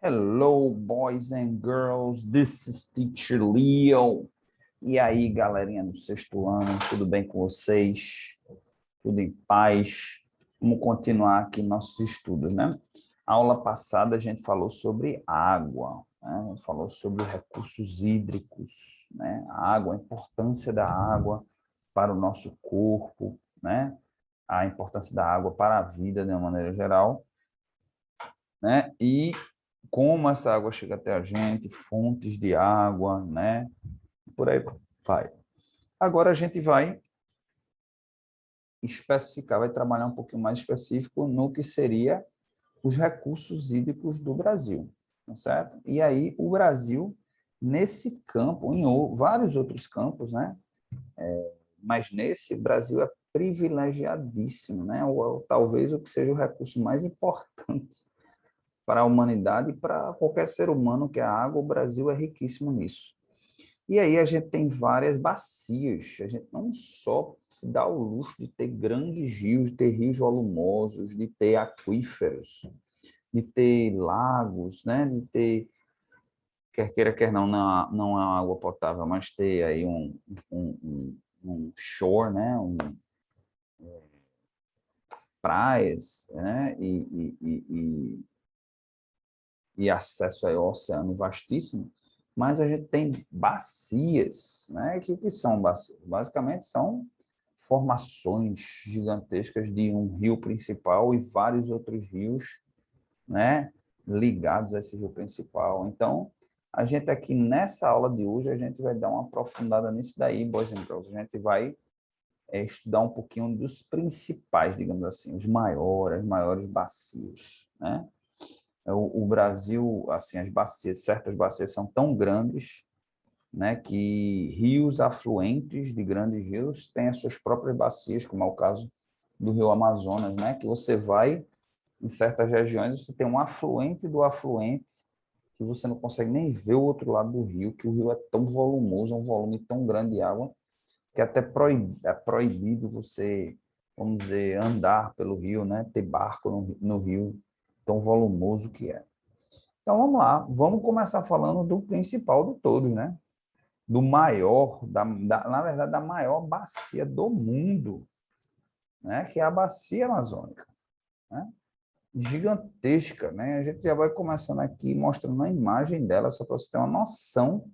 Hello, boys and girls. This is Teacher Leo. E aí, galerinha do sexto ano, tudo bem com vocês? Tudo em paz? Vamos continuar aqui nossos estudos, né? A aula passada a gente falou sobre água, né? A gente falou sobre recursos hídricos, né? A água, a importância da água para o nosso corpo, né? A importância da água para a vida de uma maneira geral, né? E como essa água chega até a gente, fontes de água, né? Por aí vai. Agora a gente vai especificar, vai trabalhar um pouquinho mais específico no que seria os recursos hídricos do Brasil, tá certo? E aí o Brasil, nesse campo, em vários outros campos, né? Mas nesse, o Brasil é privilegiadíssimo, né? Ou talvez o que seja o recurso mais importante para a humanidade e para qualquer ser humano, que é a água. O Brasil é riquíssimo nisso. E aí a gente tem várias bacias. A gente não só se dá o luxo de ter grandes rios, de ter rios volumosos, de ter aquíferos, de ter lagos, né? De ter, quer queira, quer não, não é uma água potável, mas ter aí um shore, né? Praias, né? E acesso ao oceano vastíssimo, mas a gente tem bacias, né? Que o que são bacias? Basicamente são formações gigantescas de um rio principal e vários outros rios, né? Ligados a esse rio principal. Então, a gente aqui nessa aula de hoje, a gente vai dar uma aprofundada nisso daí, boys and girls. A gente vai estudar um pouquinho dos principais, digamos assim, os maiores, as maiores bacias, né? O Brasil, assim, as bacias, certas bacias são tão grandes, né, que rios afluentes de grandes rios têm as suas próprias bacias, como é o caso do Rio Amazonas, né, que você vai em certas regiões, você tem um afluente do afluente que você não consegue nem ver o outro lado do rio, que o rio é tão volumoso, é um volume tão grande de água, que até é proibido você, vamos dizer, andar pelo rio, né, ter barco no rio, tão volumoso que é. Então vamos lá, vamos começar falando do principal de todos, né? Do maior, na verdade, da maior bacia do mundo, né? Que é a Bacia Amazônica, né? Gigantesca, né? A gente já vai começando aqui mostrando a imagem dela, só para você ter uma noção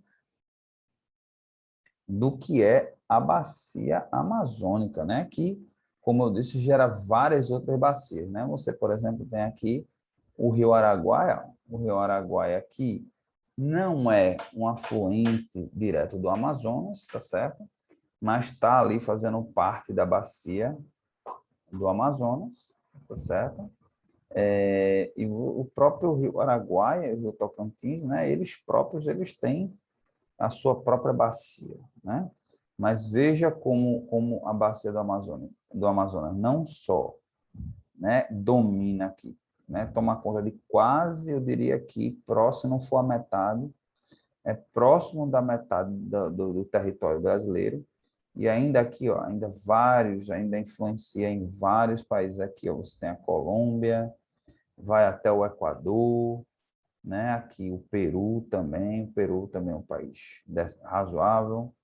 do que é a Bacia Amazônica, né? Que, como eu disse, gera várias outras bacias, né? Você, por exemplo, tem aqui o Rio Araguaia. O Rio Araguaia aqui não é um afluente direto do Amazonas, tá certo? Mas está ali fazendo parte da bacia do Amazonas, tá certo? E o próprio Rio Araguaia, o Rio Tocantins, né? Eles próprios, eles têm a sua própria bacia, né? Mas veja como a bacia do Amazonas não só, né, domina aqui, né, toma conta de quase, eu diria que próximo, não for a metade, é próximo da metade do território brasileiro, e ainda aqui, ó, ainda vários, ainda influencia em vários países aqui, ó, você tem a Colômbia, vai até o Equador, né, aqui o Peru também é um país razoável,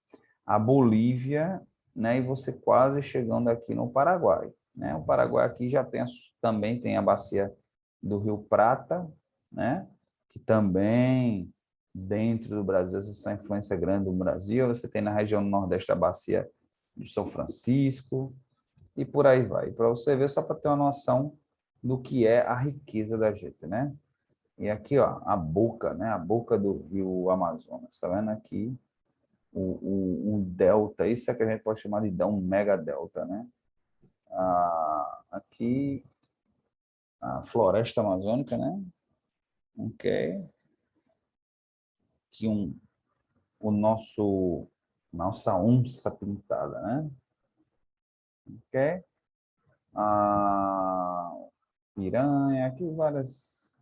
a Bolívia, né, e você quase chegando aqui no Paraguai, né? O Paraguai aqui já tem também tem a bacia do Rio Prata, né, que também dentro do Brasil essa influência grande do Brasil. Você tem na região do Nordeste a bacia de São Francisco e por aí vai. Para você ver, só para ter uma noção do que é a riqueza da gente, né? E aqui, ó, a boca, né? A boca do Rio Amazonas. Está vendo aqui? Um delta, isso é que a gente pode chamar de um mega delta, né? Aqui, a floresta amazônica, né? Ok. Aqui nossa onça pintada, né? Ok. A piranha, aqui várias,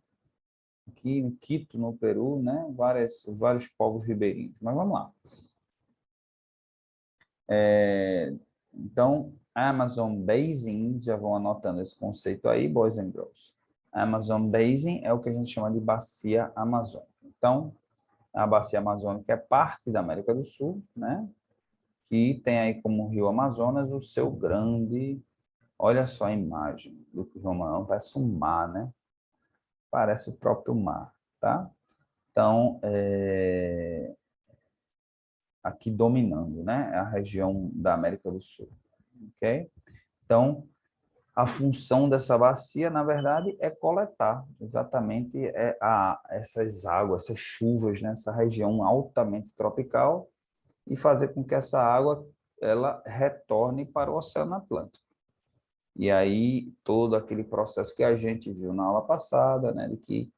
aqui em Quito, no Peru, né? Vários povos ribeirinhos. Mas vamos lá. Então, Amazon Basin, já vão anotando esse conceito aí, boys and girls. Amazon Basin é o que a gente chama de bacia amazônica. Então, a bacia amazônica é parte da América do Sul, né? Que tem aí como rio Amazonas o seu grande... Olha só a imagem do Rio Amazonas, parece um mar, né? Parece o próprio mar, tá? Então, aqui dominando, né? A região da América do Sul, ok? Então, a função dessa bacia, na verdade, é coletar exatamente essas águas, essas chuvas nessa região altamente tropical e fazer com que essa água ela retorne para o Oceano Atlântico. E aí, todo aquele processo que a gente viu na aula passada, né, de que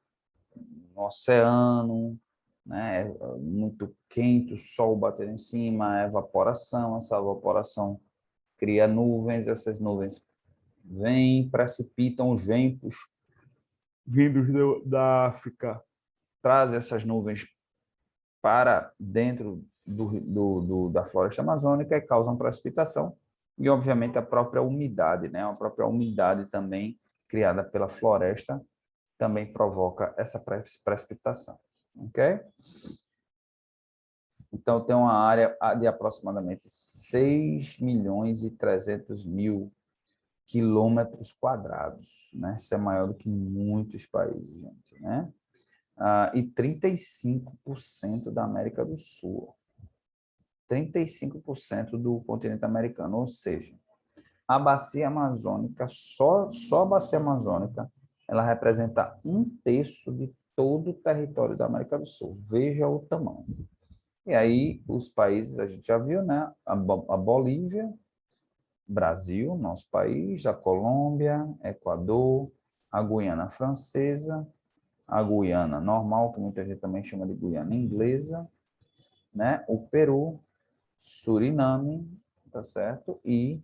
no oceano, né, é muito quente, o sol batendo em cima, a evaporação, essa evaporação cria nuvens, essas nuvens vêm, precipitam os ventos vindos da África, trazem essas nuvens para dentro da floresta amazônica e causam precipitação. E, obviamente, a própria umidade, né? A própria umidade também criada pela floresta também provoca essa precipitação, ok? Então, tem uma área de aproximadamente 6.300.000 quilômetros quadrados, né? Isso é maior do que muitos países, gente, né? E 35% da América do Sul. 35% do continente americano, ou seja, a bacia amazônica, só a bacia amazônica, ela representa 1/3 de todo o território da América do Sul. Veja o tamanho. E aí, os países, a gente já viu, né? A Bolívia, Brasil, nosso país, a Colômbia, Equador, a Guiana Francesa, a Guiana normal, que muita gente também chama de Guiana Inglesa, né? O Peru, Suriname, tá certo? E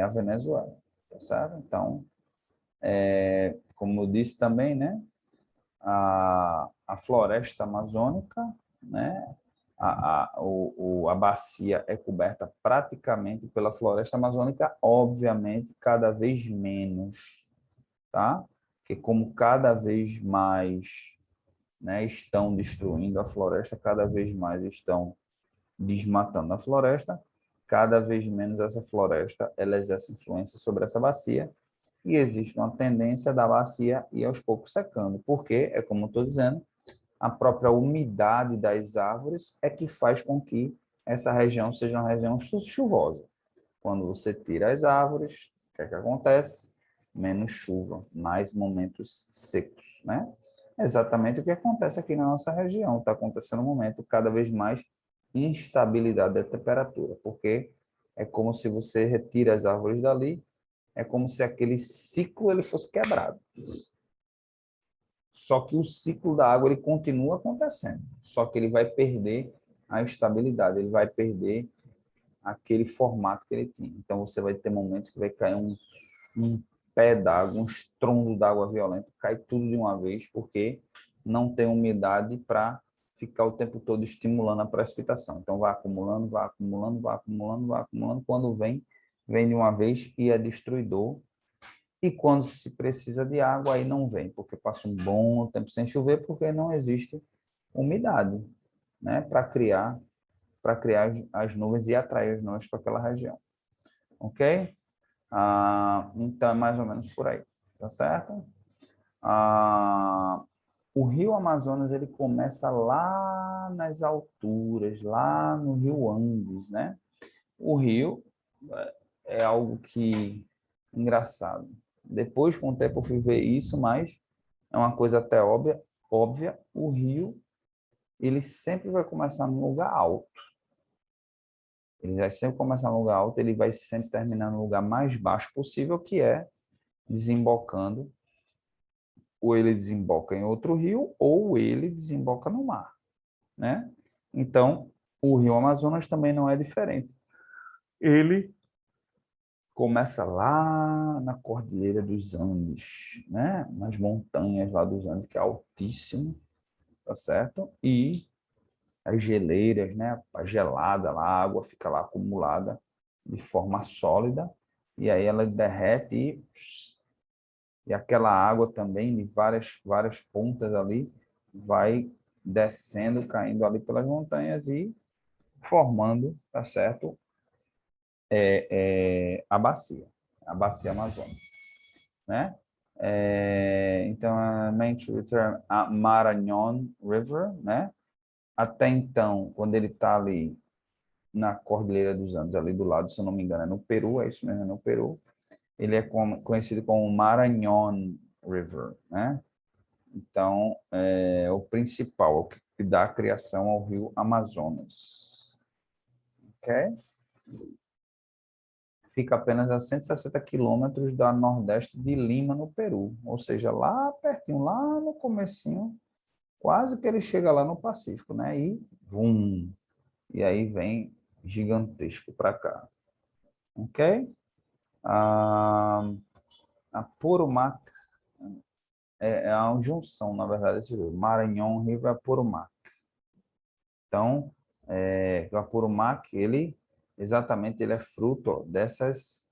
a Venezuela, tá certo? Então, como eu disse também, né? A floresta amazônica, né? A bacia é coberta praticamente pela floresta amazônica, obviamente, cada vez menos, tá? Porque como cada vez mais, né, estão destruindo a floresta, cada vez mais estão desmatando a floresta, cada vez menos essa floresta ela exerce influência sobre essa bacia e existe uma tendência da bacia ir aos poucos secando, porque, é como eu estou dizendo, a própria umidade das árvores é que faz com que essa região seja uma região chuvosa. Quando você tira as árvores, o que é que acontece? Menos chuva, mais momentos secos, né? Exatamente o que acontece aqui na nossa região. Está acontecendo um momento cada vez mais instabilidade da temperatura, porque é como se você retira as árvores dali, é como se aquele ciclo ele fosse quebrado. Só que o ciclo da água ele continua acontecendo, só que ele vai perder a estabilidade, ele vai perder aquele formato que ele tinha. Então, você vai ter momentos que vai cair um pé d'água, um estrondo d'água violento, cai tudo de uma vez, porque não tem umidade para ficar o tempo todo estimulando a precipitação. Então, vai acumulando, vai acumulando, vai acumulando, vai acumulando. Quando vem de uma vez e é destruidor. E quando se precisa de água, aí não vem, porque passa um bom tempo sem chover, porque não existe umidade, né, para criar as nuvens e atrair as nuvens para aquela região. Ok? Então, é mais ou menos por aí, tá certo? O rio Amazonas, ele começa lá nas alturas, lá no rio Andes, né? O rio é algo que, engraçado. Depois, com o tempo, eu fui ver isso, mas é uma coisa até óbvia, o rio, ele sempre vai começar num lugar alto. Ele vai sempre começar num lugar alto, ele vai sempre terminar no lugar mais baixo possível, que é desembocando, ou ele desemboca em outro rio, ou ele desemboca no mar, né? Então, o rio Amazonas também não é diferente. Ele começa lá na Cordilheira dos Andes, né? Nas montanhas lá dos Andes, que é altíssimo, tá certo? E as geleiras, né? A gelada lá, a água fica lá acumulada de forma sólida, e aí ela derrete E aquela água também, de várias pontas ali, vai descendo, caindo ali pelas montanhas e formando, tá certo? A bacia amazônica, né? Então, a main tributary, a Marañón River, né? Até então, quando ele está ali na Cordilheira dos Andes, ali do lado, se eu não me engano, é no Peru, é isso mesmo, é no Peru, ele é conhecido como Marañón River, né? Então, é o principal, o que dá criação ao rio Amazonas. Ok? Fica apenas a 160 quilômetros da nordeste de Lima, no Peru. Ou seja, lá pertinho, lá no comecinho, quase que ele chega lá no Pacífico, né? E, vum, e aí vem gigantesco para cá. Ok? A Purumac é a junção, na verdade, desse rio. Maranhão, Rio é Purumac. Então, o Apurumac, exatamente, ele é fruto ó, desses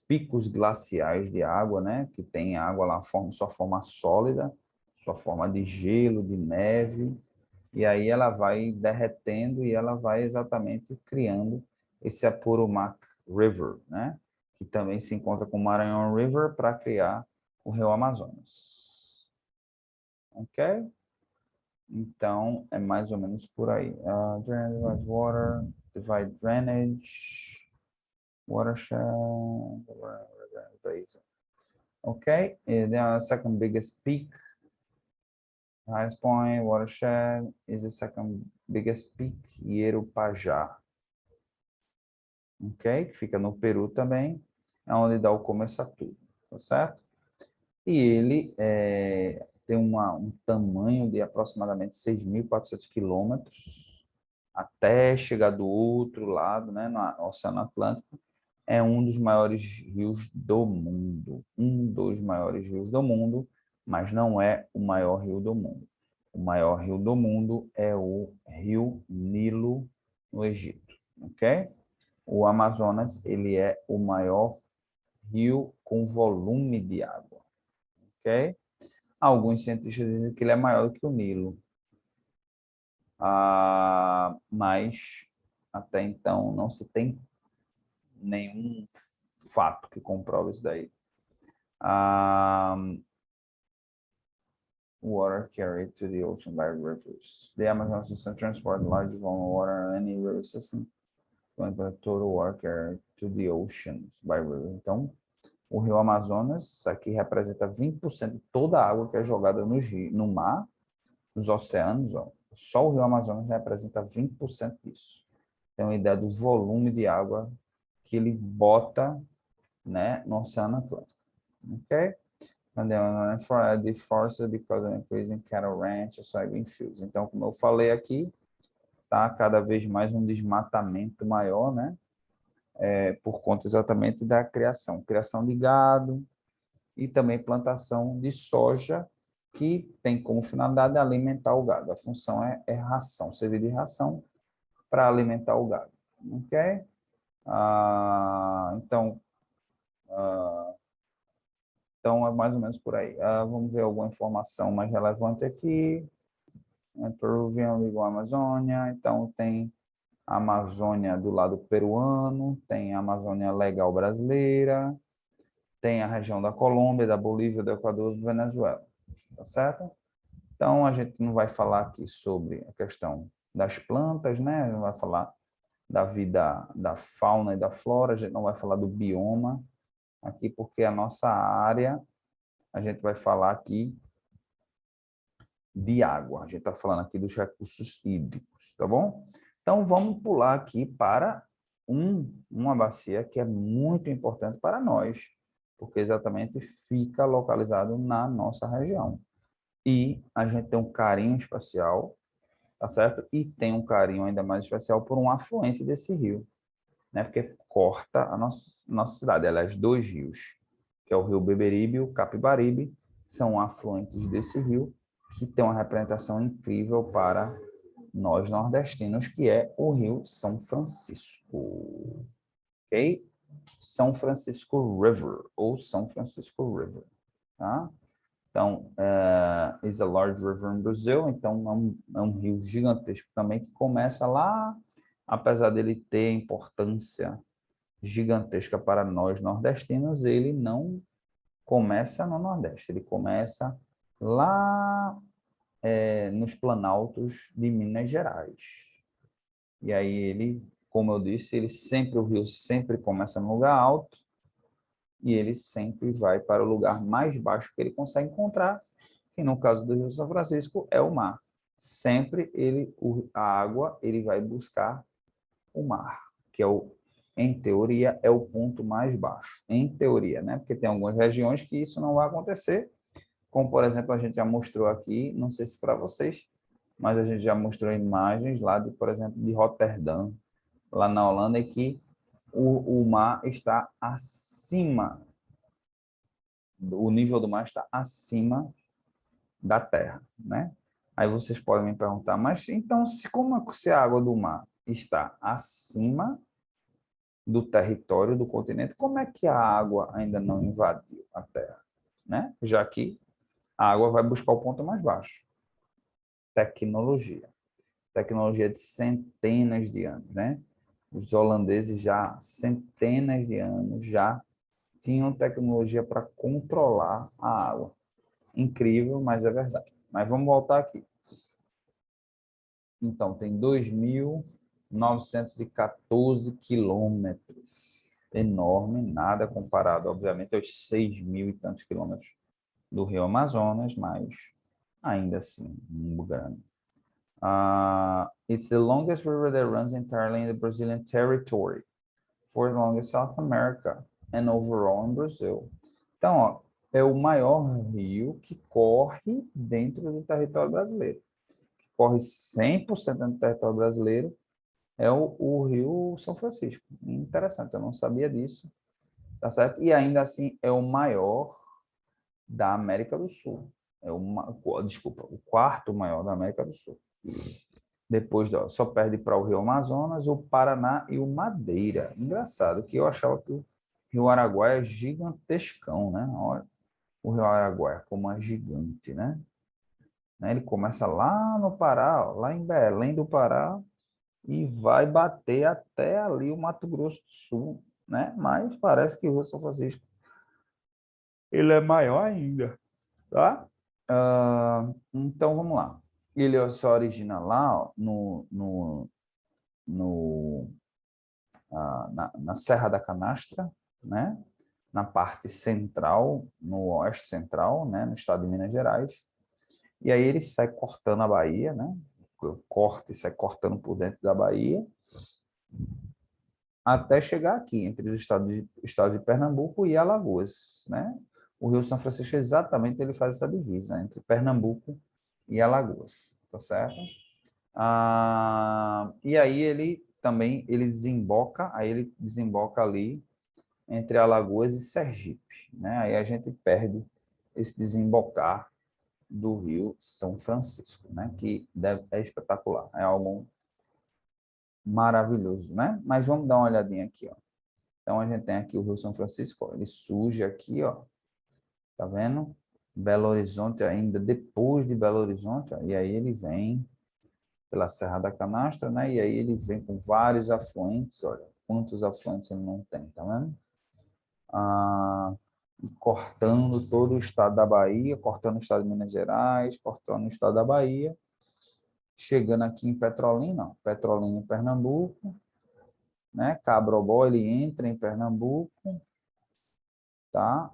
picos glaciais de água, né? Que tem água lá, sua forma sólida, sua forma de gelo, de neve, e aí ela vai derretendo e ela vai exatamente criando esse Apurumac River, né? Que também se encontra com o Maranhão River para criar o Rio Amazonas. Ok? Então, é mais ou menos por aí. Drainage, water, divide drainage, watershed, basin. Okay, and the second biggest peak, highest point, watershed, is the second biggest peak, Yerupajá. Ok, que fica no Peru também, é onde dá o começo a tudo, tá certo? E ele tem um tamanho de aproximadamente 6.400 quilômetros até chegar do outro lado, né, no Oceano Atlântico. É um dos maiores rios do mundo. Um dos maiores rios do mundo, mas não é o maior rio do mundo. O maior rio do mundo é o Rio Nilo, no Egito, ok? O Amazonas, ele é o maior rio com volume de água, ok? Alguns cientistas dizem que ele é maior do que o Nilo, mas até então não se tem nenhum fato que comprove isso daí. Water carried to the ocean by rivers. The Amazon system transports large volume of water in any river system, going to total water carried to the oceans by rivers. Então, o rio Amazonas aqui representa 20% de toda a água que é jogada no mar, nos oceanos. Ó. Só o rio Amazonas representa 20% disso. Tem uma ideia do volume de água que ele bota, né, no Oceano Atlântico. Ok? And then for deforested because of increasing cattle ranch, soybean fields. Então, como eu falei aqui, tá cada vez mais um desmatamento maior, né? Por conta exatamente da criação de gado e também plantação de soja, que tem como finalidade alimentar o gado. A função é ração, servir de ração para alimentar o gado. Ok? Então, então, é mais ou menos por aí. Vamos ver alguma informação mais relevante aqui. Peruvian Legal Amazônia. Então, tem a Amazônia do lado peruano, tem a Amazônia Legal brasileira, tem a região da Colômbia, da Bolívia, do Equador e da Venezuela. Tá certo? Então, a gente não vai falar aqui sobre a questão das plantas, né? Não vai falar da vida, da fauna e da flora, a gente não vai falar do bioma aqui, porque a nossa área, a gente vai falar aqui de água. A gente está falando aqui dos recursos hídricos, tá bom? Então, vamos pular aqui para uma bacia que é muito importante para nós, porque exatamente fica localizado na nossa região. E a gente tem um carinho especial, tá certo? E tem um carinho ainda mais especial por um afluente desse rio, né? Porque corta a nossa cidade. Aliás, dois rios, que é o rio Beberibe e o Capibaribe, são afluentes desse rio, que tem uma representação incrível para nós nordestinos, que é o Rio São Francisco. Ok? São Francisco River, ou São Francisco River, tá? Então, is a large river in Brazil, então é um rio gigantesco também que começa lá, apesar dele ter importância gigantesca para nós nordestinos, ele não começa no Nordeste, ele começa lá nos planaltos de Minas Gerais. E aí ele, como eu disse, o rio sempre começa no lugar alto e ele sempre vai para o lugar mais baixo que ele consegue encontrar, que no caso do Rio São Francisco é o mar. Sempre a água, ele vai buscar o mar, que em teoria, é o ponto mais baixo. Em teoria, né? Porque tem algumas regiões que isso não vai acontecer, como, por exemplo, a gente já mostrou aqui, não sei se para vocês, mas a gente já mostrou imagens lá, por exemplo, de Roterdã, lá na Holanda, em que o mar está acima, o nível do mar está acima da terra, né? Aí vocês podem me perguntar, mas então, se a água do mar está acima do território do continente, como é que a água ainda não invadiu a terra, né? Já que a água vai buscar o ponto mais baixo. Tecnologia. Tecnologia de centenas de anos, né? Os holandeses já, centenas de anos, já tinham tecnologia para controlar a água. Incrível, mas é verdade. Mas vamos voltar aqui. Então, tem 2.914 quilômetros. Enorme, nada comparado, obviamente, aos 6.000 e tantos quilômetros do Rio Amazonas, mas ainda assim, um grande. It's the longest river that runs entirely in the Brazilian territory, for the longest South America, and overall in Brazil. Então, ó, é o maior rio que corre dentro do território brasileiro. Que corre 100% dentro do território brasileiro, é o Rio São Francisco. Interessante, eu não sabia disso, tá certo? E ainda assim é o maior da América do Sul. Desculpa, o quarto maior da América do Sul. Depois, ó, só perde para o Rio Amazonas, o Paraná e o Madeira. Engraçado, que eu achava que o Rio Araguaia é gigantescão, né? Olha, o Rio Araguaia como é gigante, né? Ele começa lá no Pará, ó, lá em Belém do Pará, e vai bater até ali o Mato Grosso do Sul, né? Mas parece que o Rio São Francisco ele é maior ainda, tá? Então, vamos lá. Ele se origina lá ó, na Serra da Canastra, né? Na parte central, no oeste central, né? No estado de Minas Gerais. E aí ele sai cortando a Bahia, né? Corta e sai cortando por dentro da Bahia, até chegar aqui, entre os estados de Pernambuco e Alagoas, né? O Rio São Francisco, exatamente, ele faz essa divisa entre Pernambuco e Alagoas, tá certo? E aí ele desemboca ali entre Alagoas e Sergipe, né? Aí a gente perde esse desembocar do Rio São Francisco, né? Que é espetacular, é algo maravilhoso, né? Mas vamos dar uma olhadinha aqui, ó. Então a gente tem aqui o Rio São Francisco, ó, ele surge aqui, ó. Tá vendo? Belo Horizonte ainda, depois de Belo Horizonte, ó, e aí ele vem pela Serra da Canastra, né? E aí ele vem com vários afluentes, olha, quantos afluentes ele não tem, tá vendo? Cortando todo o estado da Bahia, cortando o estado de Minas Gerais, cortando o estado da Bahia, chegando aqui em Petrolina, ó, Petrolina em Pernambuco, né? Cabrobó, ele entra em Pernambuco, tá?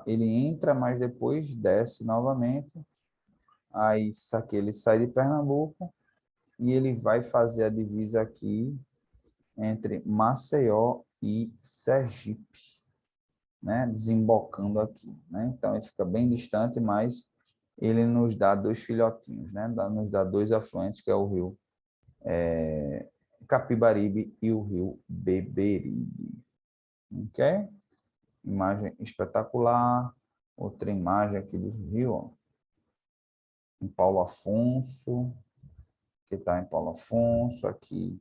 Ele entra, mas depois desce novamente, aí aqui ele sai de Pernambuco e ele vai fazer a divisa aqui entre Maceió e Sergipe, né? Desembocando aqui, né? Então ele fica bem distante, mas ele nos dá dois filhotinhos, né? Nos dá dois afluentes, que é o rio Capibaribe e o rio Beberibe. Ok? Imagem espetacular. Outra imagem aqui do rio, ó, em Paulo Afonso, que está em Paulo Afonso, aqui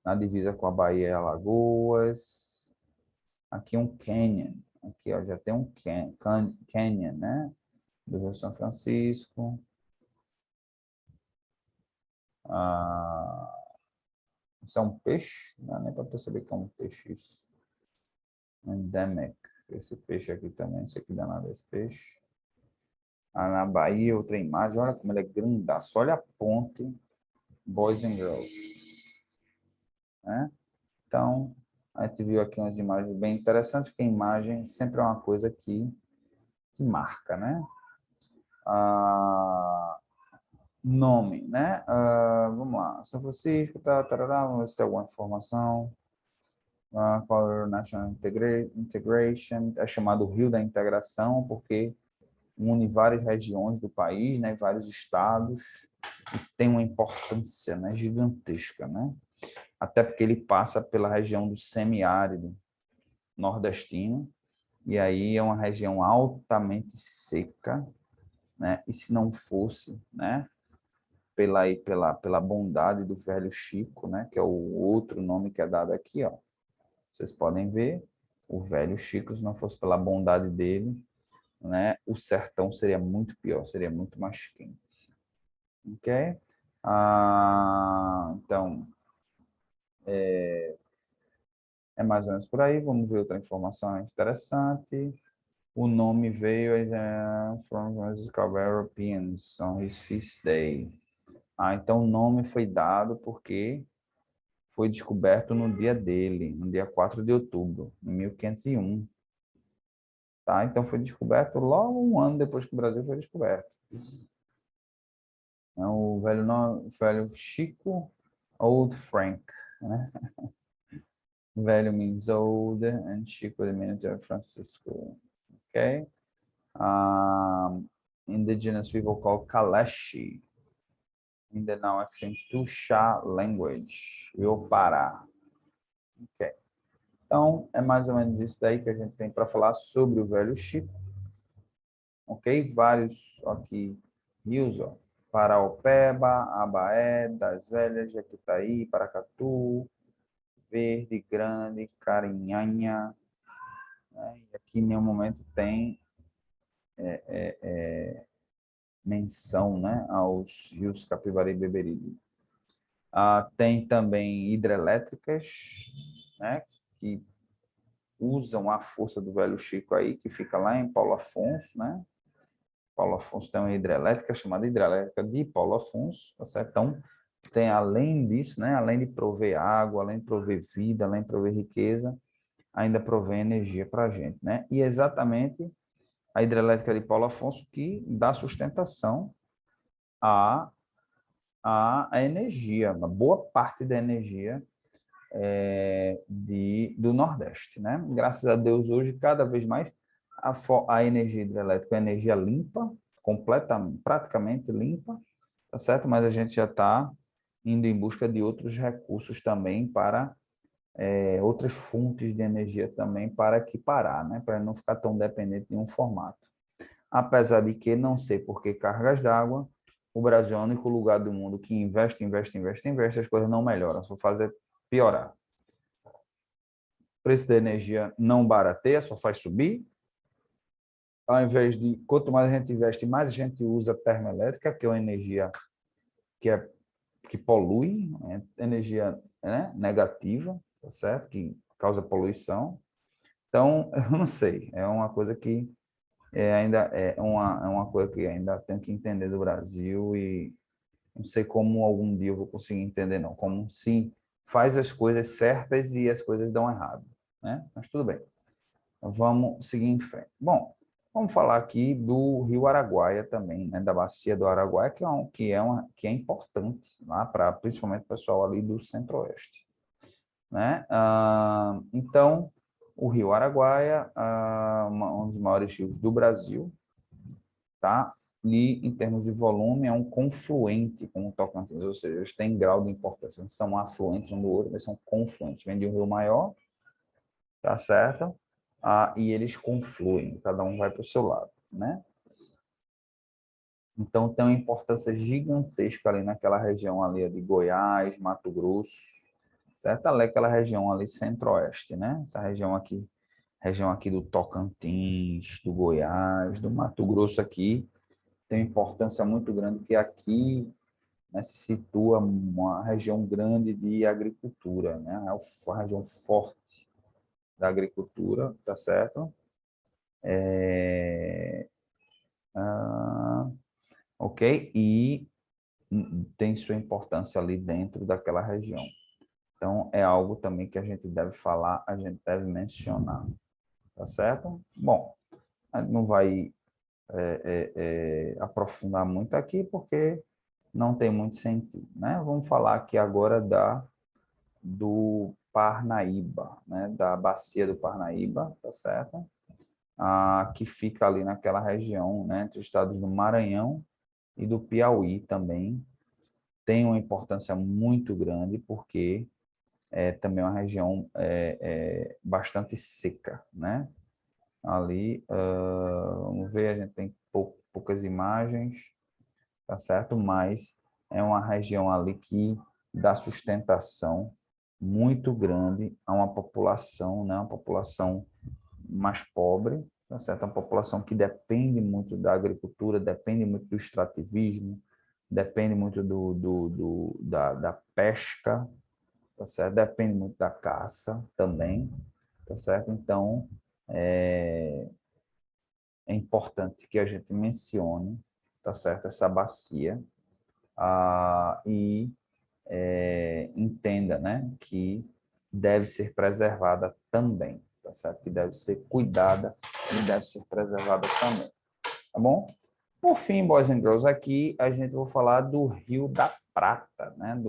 na divisa com a Bahia e Alagoas. Aqui um canyon. Aqui, ó, já tem um canyon, né? Do Rio São Francisco. Isso é um peixe? Não dá nem para perceber que é um peixe isso. Endemic. Esse peixe aqui também, não sei que danado é esse peixe. Na Bahia, outra imagem. Olha como ele é grandaço. Olha a ponte. Boys and Girls. Né? Então, a gente viu aqui umas imagens bem interessantes, porque a imagem sempre é uma coisa que marca, né? Nome, né? Vamos lá. São Francisco, vamos ver se tem alguma informação. Qual é o National Integration? É chamado Rio da Integração, porque une várias regiões do país, né? Vários estados, e tem uma importância, né? Gigantesca, né? Até porque ele passa pela região do semiárido nordestino, e aí é uma região altamente seca, né? E se não fosse, né? Pela bondade do velho Chico, né? Que é o outro nome que é dado aqui, ó. Vocês podem ver, o velho Chico, se não fosse pela bondade dele, né? O sertão seria muito pior, seria muito mais quente. Ok? Então, é mais ou menos por aí. Vamos ver outra informação interessante. O nome veio from Europeans on his feast day. Então o nome foi dado porque foi descoberto no dia dele, no dia 4 de outubro, em 1501. Tá? Então foi descoberto logo um ano depois que o Brasil foi descoberto. O velho Chico Old Frank, né? Velho means old, and Chico the miniature Francisco. Okay? Indigenous people call Kaleshi in the now extinct Tuxá language, Iopará. Okay. Então, é mais ou menos isso daí que a gente tem para falar sobre o velho Chico. Ok? Vários aqui rios, ó. Paraopeba, Abaé, Das Velhas, Jequitaí, Paracatu, Verde, Grande, Carinhanha. Né? E aqui em nenhum momento tem menção, né, aos rios Capivari e Beberibe. Tem também hidrelétricas, né, que usam a força do velho Chico aí, que fica lá em Paulo Afonso, né? Paulo Afonso tem uma hidrelétrica chamada hidrelétrica de Paulo Afonso, tá certo? Então, tem além disso, né, além de prover água, além de prover vida, além de prover riqueza, ainda provém energia para a gente, né? E exatamente a hidrelétrica de Paulo Afonso que dá sustentação à, à energia, uma boa parte da energia do Nordeste, né? Graças a Deus, hoje, cada vez mais, a energia hidrelétrica é energia limpa, praticamente limpa, tá certo? Mas a gente já está indo em busca de outros recursos também para outras fontes de energia também para equiparar, né? Para não ficar tão dependente de um formato. Apesar de que, não sei por que cargas d'água, o Brasil é o único lugar do mundo que investe, as coisas não melhoram, só faz piorar. O preço da energia não barateia, só faz subir. Ao invés de, quanto mais a gente investe, mais a gente usa termoelétrica, que é uma energia que polui, né? Energia, né, negativa, tá certo? Que causa poluição. Então, eu não sei, é uma coisa que ainda é uma coisa que ainda tenho que entender do Brasil e não sei como algum dia eu vou conseguir entender, não. Como se faz as coisas certas e as coisas dão errado, né? Mas tudo bem. Então, vamos seguir em frente. Bom, vamos falar aqui do Rio Araguaia também, né? Da bacia do Araguaia, que é importante lá para principalmente o pessoal ali do Centro-Oeste, né? Então, o Rio Araguaia, um dos maiores rios do Brasil, tá? E, em termos de volume, é um confluente com o Tocantins, ou seja, eles têm grau de importância, eles são afluentes um do outro, mas são confluentes. Vem de um rio maior, tá certo? E eles confluem, cada um vai para o seu lado, né? Então, tem uma importância gigantesca ali naquela região ali de Goiás, Mato Grosso, certo? Ali aquela região ali centro-oeste, né? Essa região aqui região aqui do Tocantins, do Goiás, do Mato Grosso aqui, tem importância muito grande, que aqui, né, se situa uma região grande de agricultura, né? É uma região forte da agricultura, tá certo? Ah, ok? E tem sua importância ali dentro daquela região. Então, é algo também que a gente deve falar, a gente deve mencionar, tá certo? Bom, a gente não vai aprofundar muito aqui, porque não tem muito sentido, né? Vamos falar aqui agora do Parnaíba, né? Da bacia do Parnaíba, tá certo? Que fica ali naquela região, né? Entre os estados do Maranhão e do Piauí também. Tem uma importância muito grande, porque também uma região bastante seca, né? Ali, vamos ver, a gente tem poucas imagens, tá certo? Mas é uma região ali que dá sustentação muito grande a uma população, né? Uma população mais pobre, tá certo? Uma população que depende muito da agricultura, depende muito do extrativismo, depende muito da pesca, tá certo? Depende muito da caça também, tá certo? Então, é importante que a gente mencione, tá certo? Essa bacia, e entenda, né, que deve ser preservada também, tá certo? Que deve ser cuidada e deve ser preservada também, tá bom? Por fim, boys and girls, aqui a gente vai falar do Rio da Prata, né?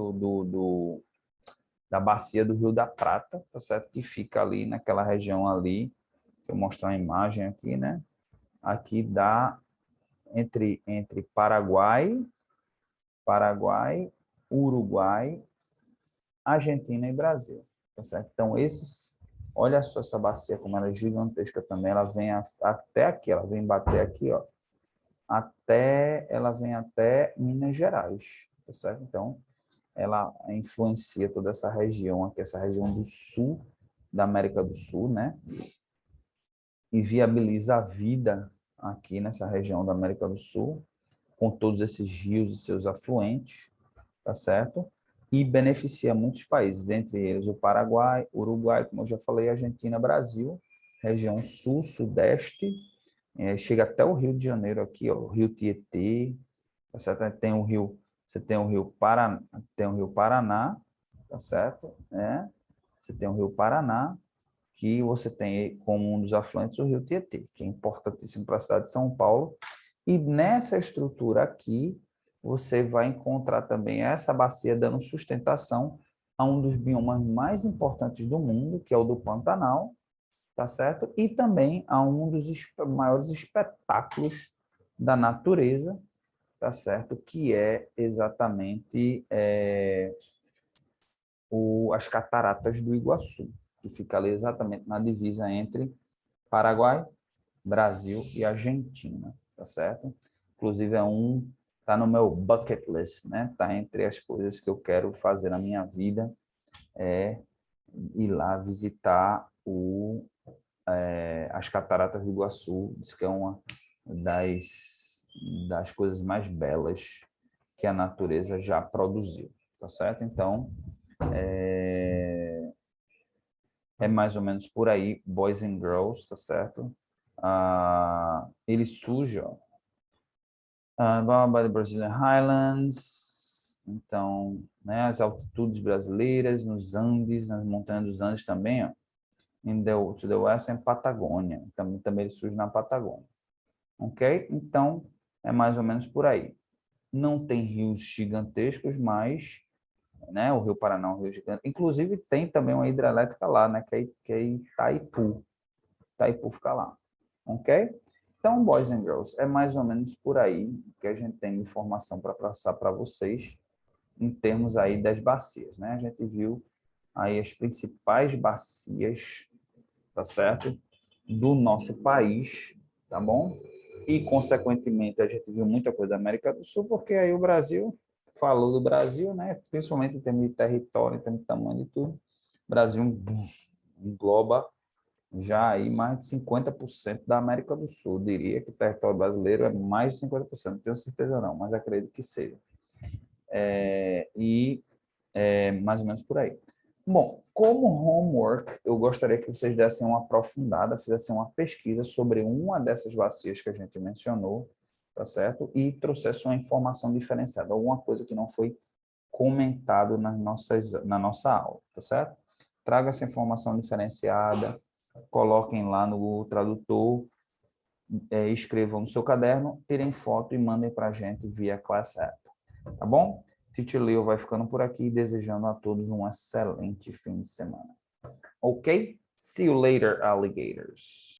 Da bacia do Rio da Prata, tá certo? Que fica ali naquela região ali. Deixa eu mostrar uma imagem aqui, né? Aqui dá entre Paraguai, Uruguai, Argentina e Brasil, tá certo? Então, olha só essa bacia como ela é gigantesca também, ela vem até aqui, ela vem bater aqui, ó, ela vem até Minas Gerais, tá certo? Então, ela influencia toda essa região aqui, essa região do sul da América do Sul, né? E viabiliza a vida aqui nessa região da América do Sul, com todos esses rios e seus afluentes, tá certo? E beneficia muitos países, dentre eles o Paraguai, Uruguai, como eu já falei, Argentina, Brasil, região sul, sudeste, chega até o Rio de Janeiro aqui, ó, o Rio Tietê, tá certo? Você tem o Rio Paraná, tá certo? Você tem o Rio Paraná, que você tem como um dos afluentes o Rio Tietê, que é importantíssimo para a cidade de São Paulo. E nessa estrutura aqui, você vai encontrar também essa bacia dando sustentação a um dos biomas mais importantes do mundo, que é o do Pantanal, tá certo? E também a um dos maiores espetáculos da natureza, tá certo? Que é exatamente as Cataratas do Iguaçu, que fica ali exatamente na divisa entre Paraguai, Brasil e Argentina, tá certo? Inclusive tá no meu bucket list, né? Tá entre as coisas que eu quero fazer na minha vida, é ir lá visitar as Cataratas do Iguaçu. Diz que é uma das coisas mais belas que a natureza já produziu, tá certo? Então, é mais ou menos por aí, boys and girls, tá certo? Ele surge, ó, by the Brazilian Highlands, então, né, as altitudes brasileiras, nos Andes, nas montanhas dos Andes também, ó, to the west, em Patagônia, também ele surge na Patagônia, ok? Então, é mais ou menos por aí. Não tem rios gigantescos, mas, né, o Rio Paraná é um rio gigante, inclusive tem também uma hidrelétrica lá, né, que é Itaipu. Itaipu fica lá, ok? Então, boys and girls, é mais ou menos por aí que a gente tem informação para passar para vocês em termos aí das bacias, né? A gente viu aí as principais bacias, tá certo? Do nosso país, tá bom? E, consequentemente, a gente viu muita coisa da América do Sul, porque aí o Brasil falou do Brasil, né? Principalmente em termos de território, em termos de tamanho de tudo. O Brasil engloba Já aí mais de 50% da América do Sul. Diria que o território brasileiro é mais de 50%. Não tenho certeza não, mas acredito que seja. Mais ou menos por aí. Bom, como homework, eu gostaria que vocês dessem uma aprofundada, fizessem uma pesquisa sobre uma dessas bacias que a gente mencionou, tá certo? E trouxessem uma informação diferenciada, alguma coisa que não foi comentado na nossa aula, tá certo? Traga essa informação diferenciada, coloquem lá no tradutor, escrevam no seu caderno, tirem foto e mandem para a gente via Class App, tá bom? Teacher Leo vai ficando por aqui, desejando a todos um excelente fim de semana. Ok? See you later, alligators.